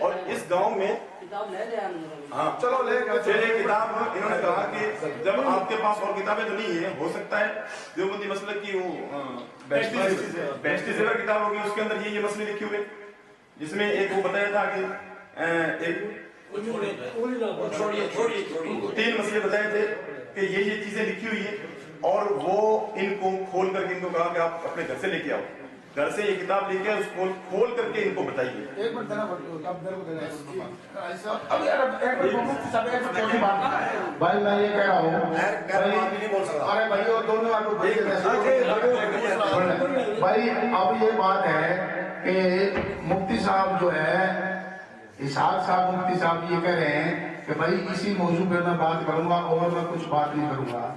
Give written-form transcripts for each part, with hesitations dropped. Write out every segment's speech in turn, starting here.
اور اس گاؤں میں ہاں چلو لے گا. پھر ایک کتاب انہوں نے کہا کہ جب آپ کے پاس اور کتابیں تو نہیں ہیں، ہو سکتا ہے دیوبندی مسلک کی وہ بیشتی زیور کتاب ہوگی، اس کے اندر یہ مسئلے لکھے ہوئے، جس میں ایک وہ بتایا تھا کہ ایک 3 مسئلے بتائے تھے کہ یہ چیزیں لکھی ہوئی ہیں، اور وہ ان کو کھول کر کے ان کو کہا کہ آپ اپنے گھر سے لے کے آؤ، گھر سے یہ کتاب لے کے اس کو کھول کر کے ان کو بتائیے. ایک منٹ دینا بھائی میں یہ کہہ رہا ہوں، ارے بھائی اور دونوں بھائی اب یہ بات ہے کہ مفتی صاحب جو ہے اسحاق صاحب مفتی صاحب یہ کہہ رہے ہیں کہ بھائی اسی موضوع پہ میں بات کروں گا اور میں کچھ بات نہیں کروں گا.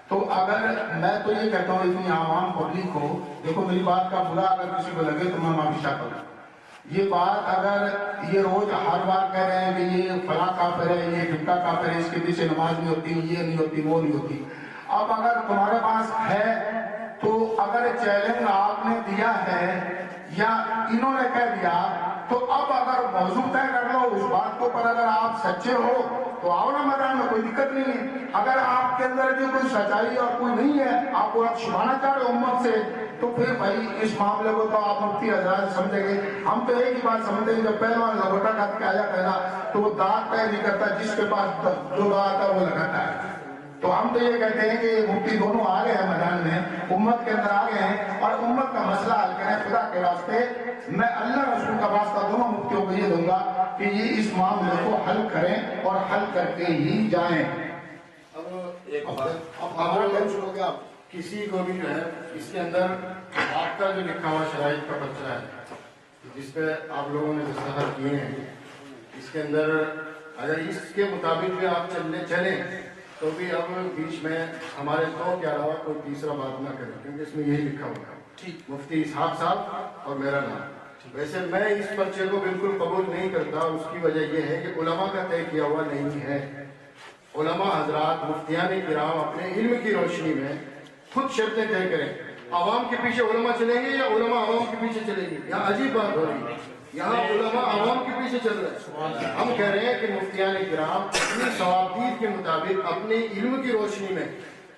تو اگر میں تو یہ کہتا ہوں اتنی عوام پبلک کو، دیکھو میری بات کا برا اگر کسی کو لگے تو میں معافی چاہتا ہوں. یہ بات اگر یہ روز ہر بار کہہ رہے ہیں کہ یہ فلاں کافر ہے، یہ ڈھمکا کافر ہے، اس کے پیچھے نماز نہیں ہوتی، یہ نہیں ہوتی، وہ نہیں ہوتی. اب اگر تمہارے پاس ہے تو اگر چیلنج آپ نے دیا ہے یا انہوں نے کہہ دیا تو اب اگر موضوع طے کر لو اس بات کو، پر اگر آپ سچے ہو تو آؤ نا میدان میں، کوئی دقت نہیں ہے. اگر آپ کے اندر جو کوئی سچائی اور کوئی نہیں ہے، آپ کو آپ چھپانا چاہ رہے امت سے، تو پھر بھائی اس معاملے کو تو آپ مفتی حضرات سمجھیں گے. ہم تو ایک ہی بات سمجھتے ہیں، جب پہلوان لگوٹا کا کیا پہنا تو وہ دانت طے نہیں کرتا، جس کے پاس جو بات ہے وہ لگاتا ہے. تو ہم تو یہ کہتے ہیں کہ مفتی دونوں آ گئے ہیں میدان میں، امت کے اندر آ گئے ہیں، اور امت کا مسئلہ حل کریں خدا کے واسطے. میں اللہ رسول کا واسطہ دونوں مفتیوں کو یہ دوں گا کہ یہ اس معاملے کو حل کریں اور حل کر کے ہی جائیں. اب کسی کو بھی جو ہے اس کے اندر آپ کا جو لکھا ہوا شرائط کا پرچہ ہے جس پہ آپ لوگوں نے دستخط کیے ہیں، اس کے اندر اگر اس کے مطابق بھی آپ چلیں تو بھی اب بیچ میں ہمارے دو کے علاوہ کوئی تیسرا بات نہ کریں، کیونکہ اس میں یہی لکھا ہوا ہے مفتی اسحاق صاحب اور میرا نام. ویسے میں اس پرچے کو بالکل قبول نہیں کرتا، اس کی وجہ یہ ہے کہ علماء کا طے کیا ہوا نہیں ہے. علماء حضرات مفتیان کرام اپنے علم کی روشنی میں خود شرطیں طے کریں. عوام کے پیچھے علماء چلیں گے یا علماء عوام کے پیچھے چلیں گے؟ یہاں عجیب بات ہو رہی ہے، یہاں علماء عوام کے پیچھے چل رہے ہیں. ہم کہہ رہے ہیں کہ مفتیان کرام اپنی ثوابدید کے مطابق اپنے علم کی روشنی میں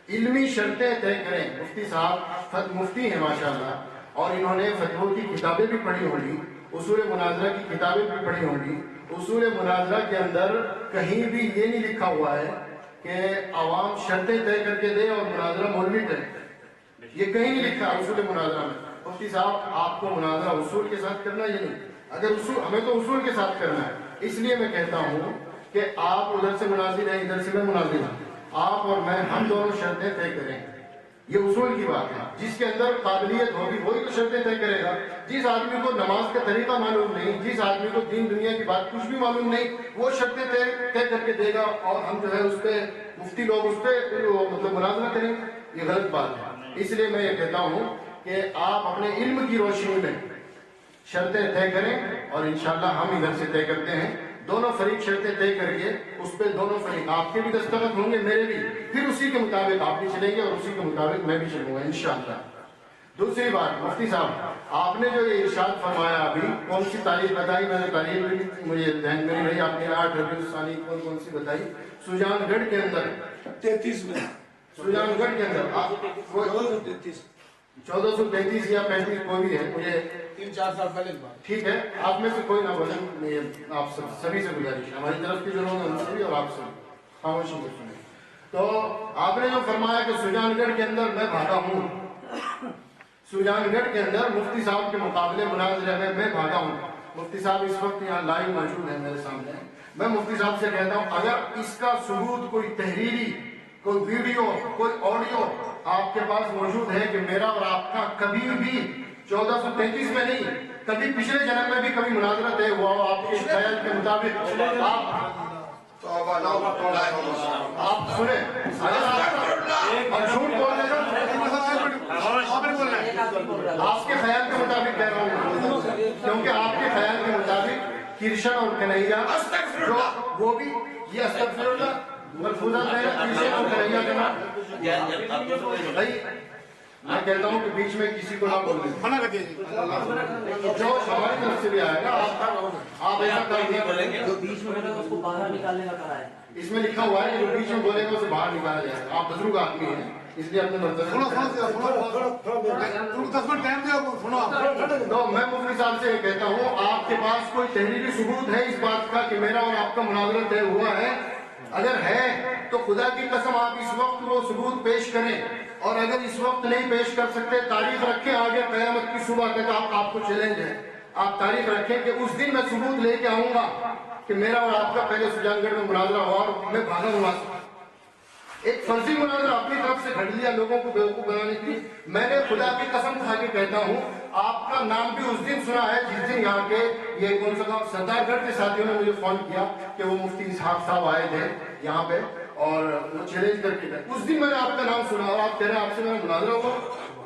علمی شرطیں طے کریں. مفتی صاحب مفتی ہیں ماشاءاللہ، اور انہوں نے فتووں کی کتابیں بھی پڑھی ہوں گی، اصول مناظرہ کی کتابیں بھی پڑھی ہوں گی. اصول مناظرہ کے اندر کہیں بھی یہ نہیں لکھا ہوا ہے کہ عوام شرطیں طے کر کے دے اور مناظرہ مولوی طے، یہ کہیں نہیں لکھا اصول مناظرہ میں. مفتی صاحب آپ کو مناظرہ اصول کے ساتھ کرنا ہے یا نہیں؟ اگر اصول، ہمیں تو اصول کے ساتھ کرنا ہے. اس لیے میں کہتا ہوں کہ آپ ادھر سے مناظر ہیں، ادھر سے میں مناظر ہوں، آپ اور میں ہم دونوں شرطیں طے کریں. یہ اصول کی بات ہے، جس کے اندر قابلیت ہوگی وہی تو شرطیں طے کرے گا. جس آدمی کو نماز کا طریقہ معلوم نہیں، جس آدمی کو دین دنیا کی بات کچھ بھی معلوم نہیں، وہ شرطیں طے کر کے دے گا اور ہم جو ہے اس پہ مفتی لوگ اس پہ مطلب مناظرہ کریں، یہ غلط بات ہے. اس لیے میں یہ کہتا ہوں کہ آپ اپنے علم کی روشنی میں شرطیں طے کریں اور انشاءاللہ ہم ادھر سے طے کرتے ہیں. دونوں فریق شرطیں طے کر کے اس پہ دونوں فریق، آپ کے بھی دستخط ہوں گے میرے بھی، پھر اسی کے مطابق آپ بھی چلیں گے اور اسی کے مطابق میں بھی چلوں گا انشاءاللہ. دوسری بات مفتی صاحب، آپ نے جو یہ ارشاد فرمایا ابھی، کون سی تاریخ بتائی؟ میں نے تاریخ بھی مجھے ذہن میں نہیں رہی، آپ نے 8 ربیع الثانی کون سی بتائی؟ سوجان گڑھ کے اندر 33 میں، سوجان گڑھ کے اندر 1433 یا 35 کوئی بھی ہے، مجھے 3-4 سال پہلے کی بات. ٹھیک ہے، آپ میں سے کوئی نہ بولیں، آپ سبھی سے گزارش ہے، ہماری طرف کے جو لوگ ہیں ان سے بھی اور آپ سے خاموشی سے سنیں. تو آپ نے جو فرمایا کہ سوجان گڑھ کے اندر میں بھاگا ہوں، سوجان گڑھ کے اندر مفتی صاحب کے مقابلے مناظرے میں میں بھاگا ہوں. مفتی صاحب اس وقت یہاں لائیو موجود ہیں میرے سامنے. میں مفتی صاحب سے کہتا ہوں اگر اس کا ثبوت کوئی تحریری، کوئی ویڈیو، کوئی آڈیو آپ کے پاس موجود ہے کہ میرا اور آپ کا کبھی بھی 1433 میں نہیں، کبھی پچھلے جنم میں بھی کبھی مناظرہ طے ہوا ہو آپ کے خیال کے مطابق، آپ سنیں، اگر آپ جھوٹ بولنے کا آپ کے خیال کے مطابق کہہ رہا ہوں، کیونکہ آپ کے خیال کے مطابق کرشن اور کنہیا جو وہ بھی یہ استغفر اللہ ملفوظات ہے، کرشن اور کنہیا کے نام بھائی میں کہتا ہوں کہ بیچ میں کسی کو نہ بولنے، منع کر دیجیے. جو ہماری طرف سے بھی آئے گا آپ आप ऐसा काम बोलेंगे जो बीच में बोलेगा उसको बाहर निकालने का कहा है। इसमें लिखा हुआ है कि जो बीच में बोलेगा उसे बाहर निकाला जाएगा। आप बुजुर्ग आदमी हैं इसलिए अपने मंतव्य तो मैं मुफ्ती साहब से कहता हूँ, आपके पास कोई तहरीरी सबूत है इस बात का कि मेरा और आपका मुनाज़रा तय हुआ है? अगर है तो खुदा की कसम आप इस वक्त वो सबूत पेश करें, और अगर इस वक्त नहीं पेश कर सकते तारीख रखें आगे क़यामत की सुबह तक आपको चैलेंज है, आप तारीख रखें कि उस दिन मैं सबूत लेके आऊंगा कि मेरा और आपका पहले सुजानगढ़ में मुनाज़रा हुआ और मैं भागा हुआ। एक फर्जी मुनाज़रा अपनी तरफ से घड़ लिया लोगों को बेवकूफ बनाने की। मैंने खुदा की कसम खा के कहता हूँ, आपका नाम भी उस दिन सुना है जिस दिन यहाँ के ये कौन सा गाँव सरदारगढ़ के साथियों ने मुझे फोन किया कि वो मुफ्ती इसहाक साहब आए थे यहाँ पे और वो चैलेंज करके गए। उस दिन मैंने आपका नाम सुना और आप कह रहे हैं आपसे मेरा मुनाज़रा हुआ।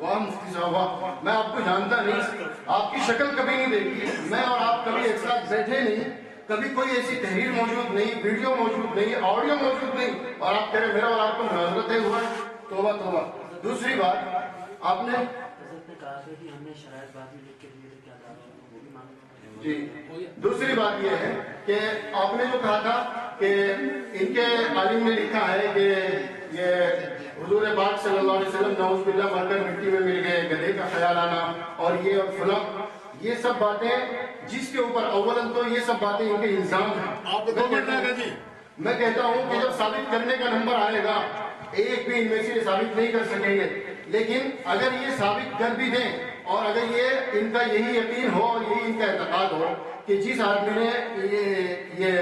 वाह मुफ्ती साहब वाह, मैं आपको जानता नहीं, आपकी शक्ल कभी नहीं देखी, मैं और आप कभी एक साथ बैठे नहीं, कभी कोई ऐसी तहरीर मौजूद नहीं, वीडियो मौजूद नहीं, ऑडियो मौजूद नहीं, और आप कह रहे मेरा और आपका मुनाज़रा तय हुआ। तौबा तौबा। दूसरी बात आपने कहा कि हमने शरायत बाद में लिख के दिए थे, क्या था वो भी मांग जी। दूसरी बात यह है कि आपने जो कहा था कि इनके आलिम ने लिखा है कि ये हुजूर पाक सल्लल्लाहु अलैहि वसल्लम नौज़ुबिल्लाह मरकर मिट्टी में मिल गए, गधे का ख्याल आना और ये और फला, ये सब बातें जिसके ऊपर अव्वलन तो ये सब बातें इनके इल्जाम हैं। मैं कहता हूँ कि जब साबित करने का नंबर आएगा एक भी इनमें से साबित नहीं कर सकेंगे, लेकिन अगर ये साबित कर भी दें और अगर ये इनका यही यकीन हो और यही इनका एतकाद हो कि जिस आदमी ने ये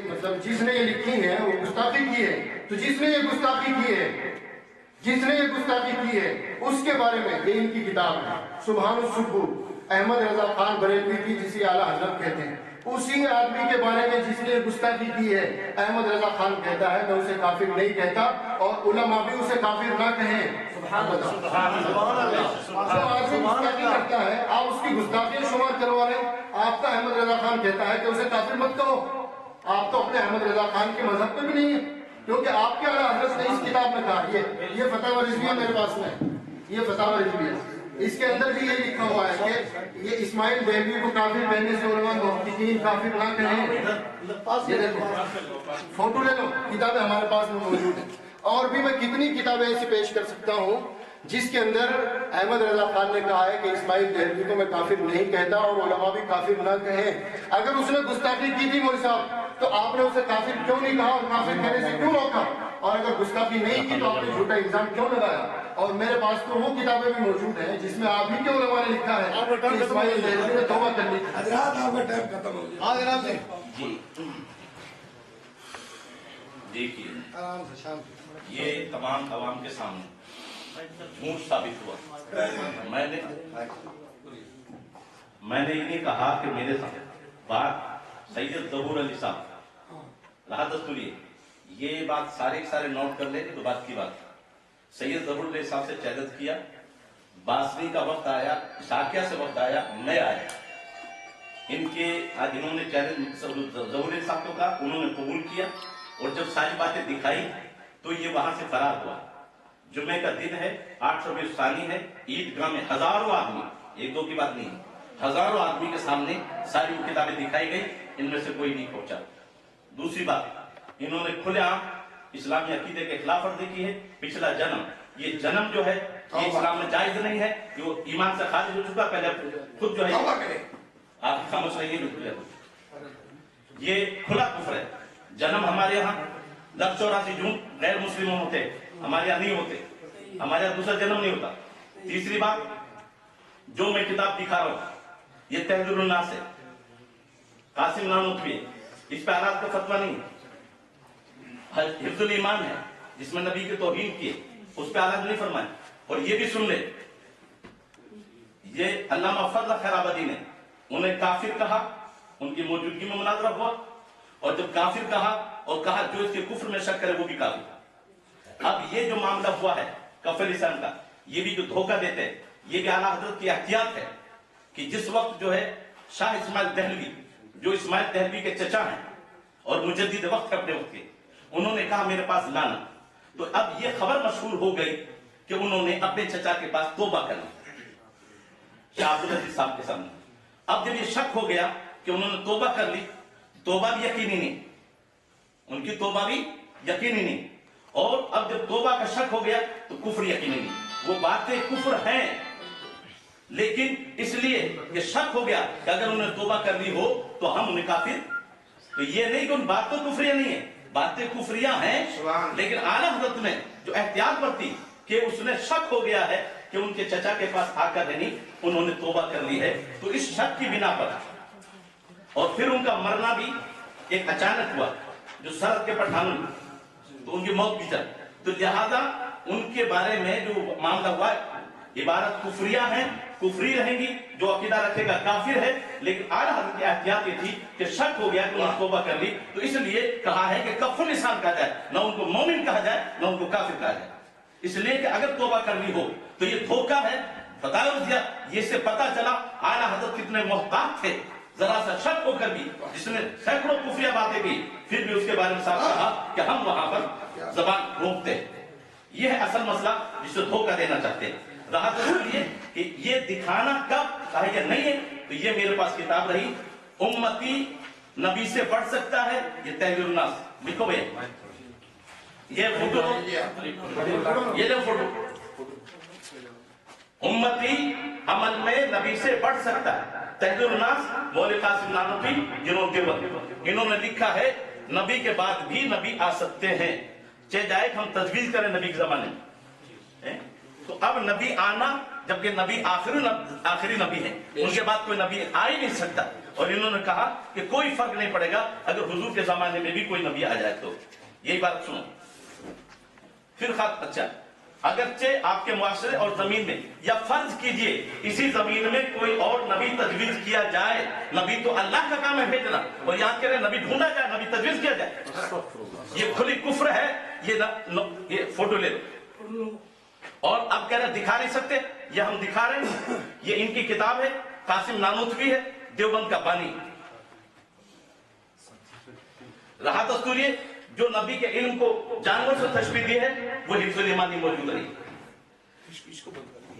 मतलब जिसने ये लिखी है वो गुस्ताखी की है, तो जिसने ये गुस्ताखी की है उसके बारे में ये इनकी किताब है सुबहानुस सुब्बू, अहमद रजा खान बरेलवी की जिसे आला हजरत कहते हैं, उसी आदमी के बारे में जिसने गुस्ताखी की है अहमद रजा खान कहता है मैं उसे काफिर नहीं कहता और उलमा भी उसे काफिर ना कहें। जो आदमी गुस्ताखी करता है आप उसकी गुस्ताखी शुमार करवा रहे, आपका अहमद रजा खान कहता है कि उसे काफिर मत कहो। आप तो अपने अहमद रजा खान के मजहब पे भी नहीं है, क्योंकि आपके आला हजरत ने इस किताब में कहा ये फतवा रिजविया मेरे पास में, ये फतवा रिजविया, इसके अंदर भी ये लिखा हुआ है कि ये इस्माइल देहलवी को काफिर कहने से उलमा मुहक्किकीन काफिर ना कहें। ये देखो फोटो ले लो, किताबें हमारे पास में मौजूद है, और भी मैं कितनी किताबें ऐसी पेश कर सकता हूँ जिसके अंदर अहमद रजा खान ने कहा है कि इस्माइल देहलवी को मैं काफिर नहीं कहता और उलमा भी काफिर ना कहें। अगर उसने गुस्ताखी की थी मौलवी साहब तो आपने उसे काफिर क्यों नहीं कहा और काफिर कहने से क्यों रोका, और अगर गुस्ताखी नहीं की तो आपने झूठा इल्जाम क्यों लगाया। और मेरे पास तो वो किताबें भी मौजूद हैं जिसमें आप ही के उलमा ने लिखा है कि इस्माइल देहलवी ने तौबा कर ली थी। आपका टाइम खत्म हो गया। हाँ जनाब जी। देखिए ये तमाम अवाम के सामने झूठ साबित हुआ। मैंने ये कहा कि मेरे साथ बात सैयद ज़हूर अली साहब लहादस्तुलिए, ये बात सारे नोट कर लेंगे तो बात की बात। सैयद ज़हूर अली साहब से चैलेंज किया, बासरी का वक्त आया, शाकिया से वक्त आया, मैं आया, इन्होंने चैलेंज ज़हूर अली साहब को कहा, उन्होंने कबूल किया और जब सारी बातें दिखाई तो ये वहां से फरार हुआ। जुम्मे का दिन है, 820 सानी है, ईदगाह में हजारों आदमी, एक दो की बात नहीं, हजारों आदमी के सामने सारी किताबें दिखाई गई, इनमें से कोई नहीं पहुंचा। दूसरी बात, इन्होंने खुलेआम इस्लामी अकीदे के खिलाफ वर्जी की है। पिछला जन्म, ये जन्म जो है ये इस्लाम में जायज नहीं है, कि वो ईमान से खारिज हो चुका, पहले खुद जो है आप समझ रही है, ये खुला कुफ्र है। जन्म हमारे यहाँ 1084 जून गैर मुस्लिमों होते, हमारे यहाँ नहीं होते, हमारे यहाँ दूसरा जन्म नहीं होता। तीसरी बात, जो मैं किताब दिखा रहा हूँ ये तहज़ीरुन नास है, कासिम नानूतवी, इस पे आरात का फतवा नहीं, हिफ्जुल ईमान है जिसमें नबी के तौहीन किए, उस पे आरात नहीं फरमाए। और ये भी सुन ले, ये अल्लामा फजल खैराबादी ने उन्हें काफिर कहा, उनकी मौजूदगी में मुनाज़रा हुआ, और जब काफिर कहा और कहा जो इसके कुफ्र में शक करे वो भी काफिर। अब ये जो मामला हुआ है कफर लिसान का, ये भी जो धोखा देते हैं, ये भी आला हजरत की एहतियात है कि जिस वक्त जो है शाह इस्माइल देहलवी, जो इस्माइल देहलवी के चचा हैं और मुजद्दिद वक्त अपने वक्त के, उन्होंने कहा मेरे पास लाना, तो अब ये खबर मशहूर हो गई कि उन्होंने अपने चचा के पास तौबा करना शाह अब्दुल अजीज साहब के सामने। अब जब ये शक हो गया कि उन्होंने तौबा कर ली, तौबा भी यकीनी नहीं, उनकी तौबा भी यकीनी नहीं, और अब जब तौबा का शक हो गया तो कुफ्र यकीनी नहीं। वो बातें कुफ्र हैं, लेकिन इसलिए कि शक हो गया कि अगर उन्होंने तौबा कर ली हो तो हम उन्हें काफिर, तो ये नहीं कि उन बात तो कुफरिया नहीं है, बातें कुफरिया हैं, लेकिन आला हजरत ने जो एहतियात बरती कि उसने शक हो गया है कि उनके चचा के पास आकर नहीं उन्होंने तौबा कर ली है, तो इस शक की बिना पर, और फिर उनका मरना भी एक अचानक हुआ, जो सरहद के पठानों, तो उनकी मौत भी चल, तो लिहाजा उनके बारे में जो मामला हुआ, इबारत कुफरिया है, कुफरी रहेंगी, जो अकीदा रखेगा काफिर है, लेकिन आला हज़रत की एहतियात ये थी कि शक हो गया कि उन्होंने तौबा कर ली, तो इसलिए कहा है कि कफुल इंसान कहा जाए, न उनको मोमिन कहा जाए न उनको काफिर कहा जाए, इसलिए कि अगर तौबा कर ली हो तो ये धोखा है। ये से पता चला आला हज़रत कितने मोहतात थे, जरा सा शक होकर भी, जिसने सैकड़ों कुफरिया बातें की, फिर भी उसके बारे में साफ कहा कि हम वहां पर जबान रोकते हैं। यह है असल मसला जिसे धोखा देना चाहते हैं। रहा तो इसलिए कि ये दिखाना कब कहा यह नहीं है, तो ये मेरे पास किताब रही, उम्मती नबी से बढ़ सकता है, ये तहरीरुन नास, लिखो भैया, ये फोटो, ये लो फोटो, उम्मती अमल में नबी से बढ़ सकता है, तहरीरुन नास, मौलवी कासिम नानवी, जिन्होंने इन्होंने लिखा है नबी के बाद भी नबी आ सकते हैं, चाहे जाए हम तजवीज करें नबी के जमाने में, तो अब नबी आना, जबकि नबी आखिरी नबी है, उनके बाद कोई नबी आ ही नहीं सकता, और इन्होंने कहा कि कोई फर्क नहीं पड़ेगा अगर हुजूर के जमाने में भी कोई नबी आ जाए, तो यही बात सुनो। फिर अच्छा, अगरचे आपके मुआशरे और जमीन में, या फर्ज कीजिए इसी जमीन में कोई और नबी तजवीज किया जाए, नबी तो अल्लाह का काम है भेजना, और याद करें नबी ढूंढा जाए, नबी तजवीज किया जाए, ये खुली कुफ्र है, ये फोटो ले लो, और अब कह रहे दिखा नहीं सकते, ये हम दिखा रहे हैं, ये इनकी किताब है, कासिम नानूतवी है, देवबंद का बानी। रहा दस्तूर ये जो नबी के इल्म को जानवर से तशबीह दी है, वो हिफ्जुल ईमानी मौजूद रही।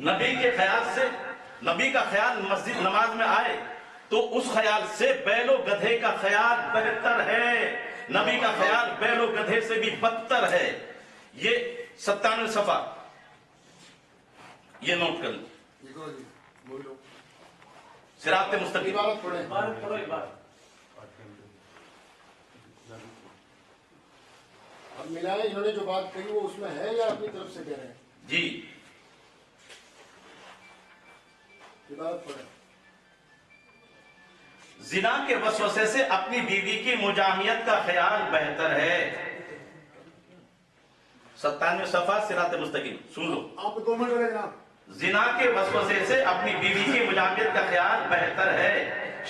नबी के ख्याल से, नबी का ख्याल मस्जिद नमाज में आए तो उस ख्याल से बैलो गधे का ख्याल बेहतर है, नबी का ख्याल बैलो गधे से भी बदतर है। ये 97 सफा, ये नोट कर लो, सिरात मुस्तकीम, अब मिलाए, इन्होंने जो बात कही वो उसमें है या अपनी तरफ से कह रहे हैं? जी, जिना के वसवसे से अपनी बीवी की मुजाहियत का ख्याल बेहतर है। 97 सफा सिरात मुस्तकीम, सुन लो, आप 2 मिनट रहे जनाब। जिना के वसवसे से अपनी बीवी की मुजाहियत का ख्याल बेहतर है,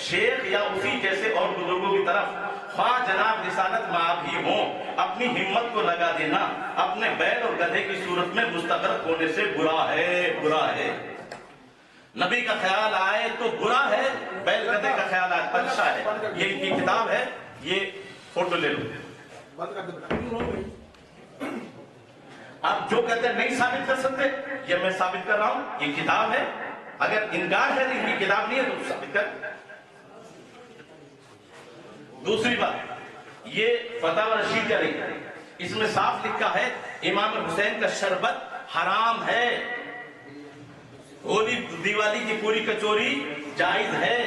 शेख या उसी जैसे और बुजुर्गों की तरफ ख्वाह जनाब रिसालत माँ भी हो, अपनी हिम्मत को लगा देना अपने बैल और गधे की सूरत में मुस्तगरक होने से बुरा है, बुरा है। नबी का ख्याल आए तो बुरा है, बैल गधे का ख्याल आए अच्छा है। ये इनकी किताब है, ये फोटो ले लो। आप जो कहते हैं नहीं साबित कर सकते, ये मैं साबित कर रहा हूं, ये किताब है, अगर इनकार है इनकी किताब नहीं है तो साबित कर। दूसरी बात, ये फतवा रशीद का नहीं, इसमें साफ लिखा है इमाम हुसैन का शरबत हराम है, होली दिवाली की पूरी कचोरी जायज है,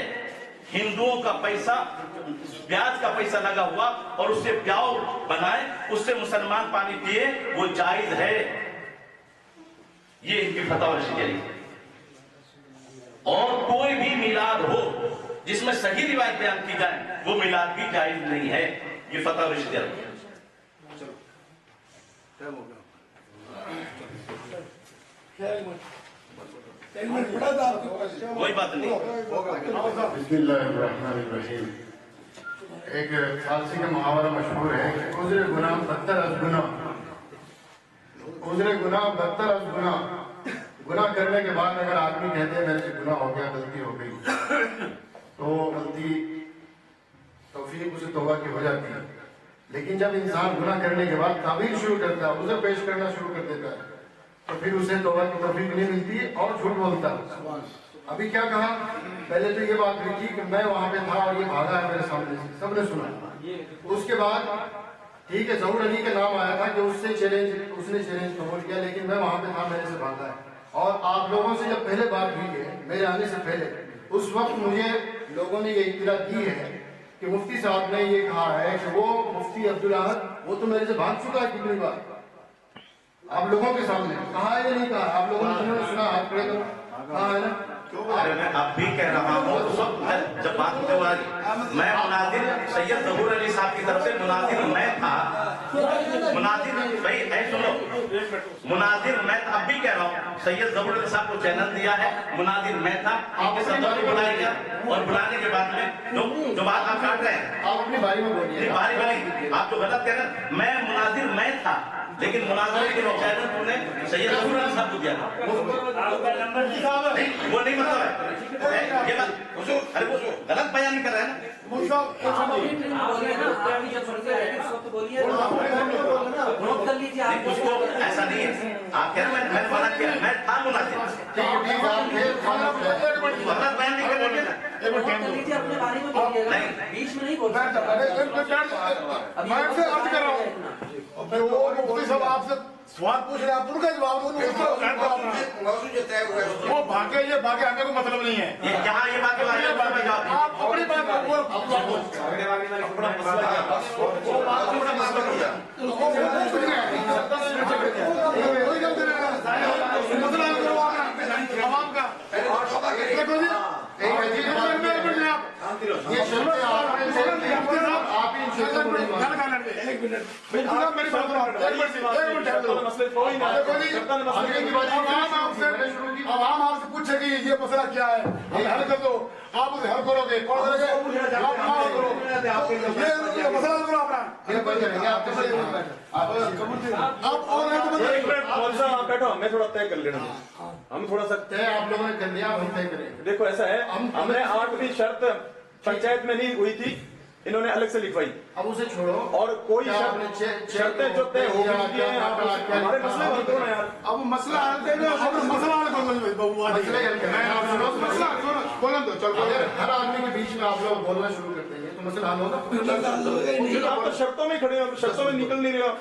हिंदुओं का पैसा, ब्याज का पैसा लगा हुआ और उससे प्याऊ बनाए, उससे मुसलमान पानी पिए, वो जायज है। ये इनकी फतवा रशीद। और कोई भी मिलाद हो जिसमें सही रिवायत बयान की जाए, वो मिलाद भी जायज नहीं है। ये फतवा रशीद। कोई बात नहीं। बिस्मिल्लाहिर्रहमानिर्रहीम। एक फारसी का मुहावरा मशहूर है कि उज़्र गुनाह बदतर अज़ गुनाह, उज़्र गुनाह बदतर अज़ गुनाह। गुनाह करने के बाद अगर आदमी कहते हैं मेरे से गुनाह हो गया, गलती हो गई, तो गलती तौफीक उसे तौबा की हो जाती है। लेकिन जब इंसान गुनाह करने के बाद तावील शुरू करता है, उसे पेश करना शुरू कर देता है, तो फिर उसे तौबा की तौफीक नहीं मिलती और झूठ बोलता है। अभी क्या कहा, पहले तो ये बात हुई थी कि मैं वहां पे था और ये भागा है मेरे सामने से, सबने सुना। उसके बाद ठीक है, जहूर अली का नाम आया था कि उसने चैलेंज कबूल किया, लेकिन मैं वहां पे था, मेरे से भागा है। और आप लोगों से जब पहले बात हुई है मेरे आने से पहले, उस वक्त मुझे लोगों ने ये इत्तला दी है कि मुफ्ती साहब ने ये कहा है कि वो मुफ्ती अब्दुल अहद वो तो मेरे से भाग चुका है कितनी बार, आप लोगों के सामने कहा है या नहीं कहा? आप लोगों ने सुना, हाथ खड़े करो, कहा है ना? अरे मैं अब भी कह रहा हूँ, सब जब बात होते हुआ मैं मुनाजिर सैयद जहूर अली साहब की तरफ से मुनाजिर मैं था, मुनाजिर भाई ऐ सुनो, मुनाजिर मैं अब भी कह रहा हूँ, सैयद जहूर अली साहब को चैनल दिया है, मुनाजिर मैं था, आपके सदर को बुलाया गया और बुलाने के बाद में जो बात आप काट रहे हैं आप अपनी बारी में बोलिए। बारी बारी आप तो गलत कह रहे हैं, मैं मुनाजिर मैं था, लेकिन मुनाजिर के चैनल तुमने सैयद जहूर अली साहब को दिया था, वो नहीं मतलब है ये बात, अरे वो गलत बयान नहीं कर रहे हैं ना। उसको ऐसा नहीं है, आप कह रहे हैं मैं मना किया, मैं था मुनाजिर, गलत बयान नहीं कर रहे हैं ना। अपने बारे में बोलिए, बीच में नहीं बोल सकते। मुफ्ती साहब आपसे सवाल पूछ रहे हैं, आप उनका जवाब दो, वो भागे ये भागे, हमें कोई मतलब नहीं है। यहाँ ये बात आप अपनी बात आवाम का देखो जी, ये शर्तें आप इन शर्तों को नहीं मानते। एक मिनट मेरी बात अब हम आपसे पूछे कि ये मसला क्या है, हल कर दो, आप उसे हल करोगे, कौन करोगे? ये मसला करो अपना, आप और आप बैठो, मैं थोड़ा तय कर लेना, हम थोड़ा सा तय आप लोगों ने कर लिया, हम तय करेंगे। देखो ऐसा है, हमने 8वीं शर्त पंचायत में नहीं हुई थी, इन्होंने अलग से लिखवाई, अब उसे छोड़ो और कोई शर्तें जो तय हो गई हैं, हमारे मसले हल करो ना यार। अब मसला हल देंगे, मसला हल करो, हर आदमी के बीच में आप लोग बोलना शुरू कर देंगे तो मसला हल होगा। आप तो शर्तों में खड़े हो, शर्तों में निकल नहीं रहे हो,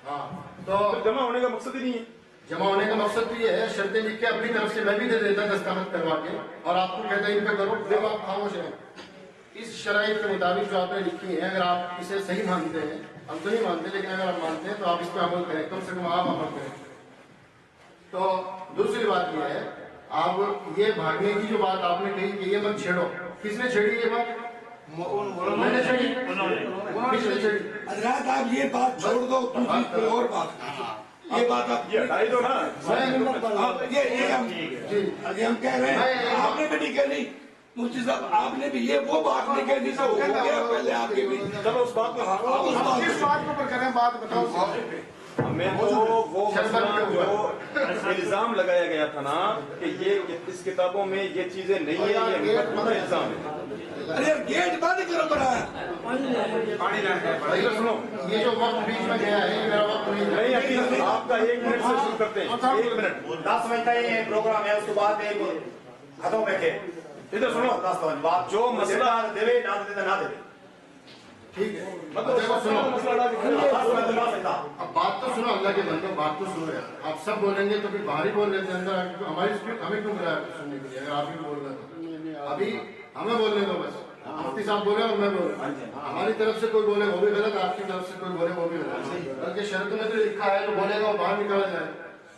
हाँ तो जमा होने का मकसद ही नहीं है। जमा होने का मकसद तो ये है, शर्तें लिख के अपनी तरफ से मैं भी दे देता दस्तखत करवा के, और आपको कहते हैं इन पे करो, देखो आप खामोश हैं। इस शराइत के मुताबिक जो आपने लिखी है, अगर आप इसे सही मानते हैं, हम तो नहीं मानते, लेकिन अगर आप मानते हैं तो आप इस पर अमल करें, कम से कम आप अमल करें। तो दूसरी बात यह है, आप ये भागने की जो बात आपने कही कि ये मत छेड़ो, किसने छेड़ी ये बात? मैंने छेड़ी, किसने छेड़ी? हजरात आप ये बात छोड़ दो, दूसरी कोई और बात, ये बात आप ये हटाई दो ना, ये हम कह रहे हैं, आपने भी नहीं कहनी मुफ्ती साहब, आपने भी ये वो बात नहीं कहनी, सब हो गया पहले आपके भी। चलो उस बात को किस बात को पर करें, बात बताओ। हमें तो वो मसला जो इल्जाम लगाया गया था ना कि ये इस किताबों में ये चीजें नहीं है, ये इल्जाम है। अरे गेट बंद करो बनाया, सुनो, ये जो वक्त बीच में गया है, मेरा वक्त नहीं अभी आपका 1 मिनट से शुरू करते हैं, 1 मिनट 10 मिनट का ये प्रोग्राम है, उसके बाद खत्म बैठे इधर सुनो, बात जो मसला देवे ना दे ना दे, ठीक है। मतलब देखो सुनो, अब बात तो सुनो, अल्लाह के बंदो, बात तो सुनो यार। आप सब बोलेंगे तो फिर बाहर ही बोल रहे थे, अंदर आके हमारी स्पीच हमें क्यों बुलाया सुनने के लिए? अगर आप ही बोल रहे तो अभी हमें बोलने दो बस। मुफ्ती साहब बोले और मैं बोल रहा हूँ, हमारी तरफ से कोई बोले वो भी गलत, आपकी तरफ से कोई बोले वो भी गलत, बल्कि शर्त में तो लिखा है तो बोलेगा और बाहर निकाला जाए।